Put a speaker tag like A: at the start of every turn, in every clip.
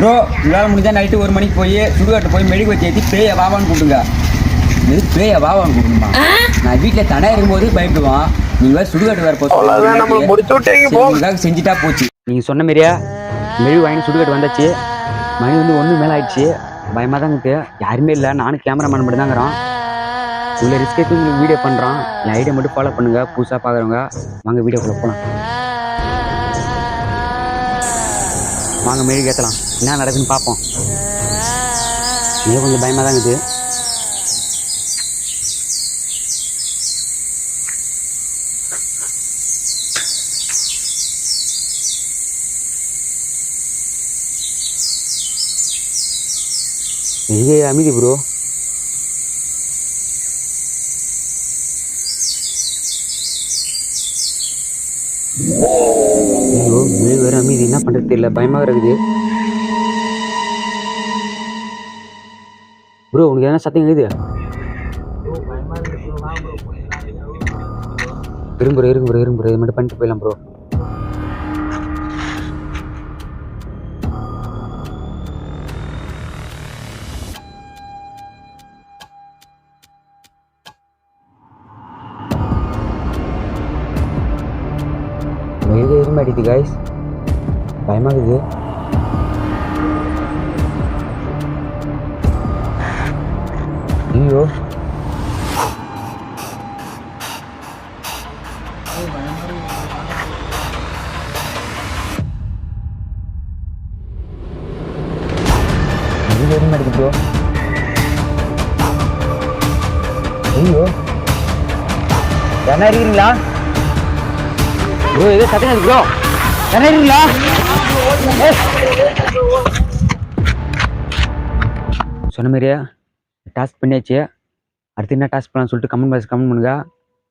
A: Bro உங்களால் முடிஞ்சால் night 1 மணிக்கு போய் சுடுகாட்டு போய் மெழுகு வச்சு ஏற்றி பேய வாவான்னு கூப்பிடுங்க. இது பேய வாவான்னு கூப்பிடுமா? நான் வீட்டில் தடை இருக்கும்போது பயப்படுவான். நீங்கள் சுடுகாட்டு வேறு போக செஞ்சுட்டா போச்சு. நீங்கள் சொன்ன மாதிரியா மெழுகு வாங்கி சுடுகாட்டு வந்தாச்சு. மணி வந்து 1 மேலே ஆயிடுச்சு. பயமாக தான் இருக்குது. யாருமே இல்லை, நானும் கேமராமேன் மட்டும் தாங்கிறோம். இவ்வளோ ரிஸ்க் எடுத்து உங்களுக்கு வீடியோ பண்ணுறோம். என் ஐடியா மட்டும் ஃபாலோ பண்ணுங்கள். புதுசாக பார்க்குறவங்க வாங்க வீடியோக்குள்ளே போகலாம். வாங்க மெழுகு ஏற்றலாம். என்ன நடக்குதுன்னு பார்ப்போம். கொஞ்சம் பயமாக தான் இருக்குது. இது அமைதி ப்ரோ. ஐயோ மெழுகு வேறு அமைதி, என்ன பண்ணுறது தெரியல, பயமாக இருக்குது. ப்ரோ உனக்கு எதனா சத்தம் இருக்குது? இருங்க ப்ரோ இது மட்டும் பண்ணிட்டு போயிடலாம் ப்ரோ. மெழுகு எதுவும் அடிக்குது காய்ஸ், பயமாகுது. ஐயோ மெழுகு எதுவும் அடிக்குது ப்ரோ. ஐயோ என்ன இருக்கிறீங்களா ப்ரோ? ஏதோ சத்தம் ப்ரோ, என்ன இருக்கீங்களா? சொன்ன மாதிரியா டாஸ்க் பண்ணியாச்சு. அடுத்து என்ன டாஸ்க் பண்ணலாம்னு சொல்லிட்டு கமெண்ட் பண்ணுங்க.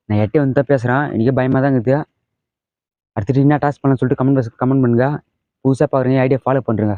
A: நான் எட்டே வந்து தான் பேசுகிறேன், எனக்கே பயமாக தான் இருக்குது. அடுத்துட்டு என்ன டாஸ்க் பண்ணலாம்னு சொல்லிட்டு கமெண்ட் பண்ணுங்க. புதுசாக பார்க்குறீங்க ஐடியா ஃபாலோ பண்ணுறேங்க.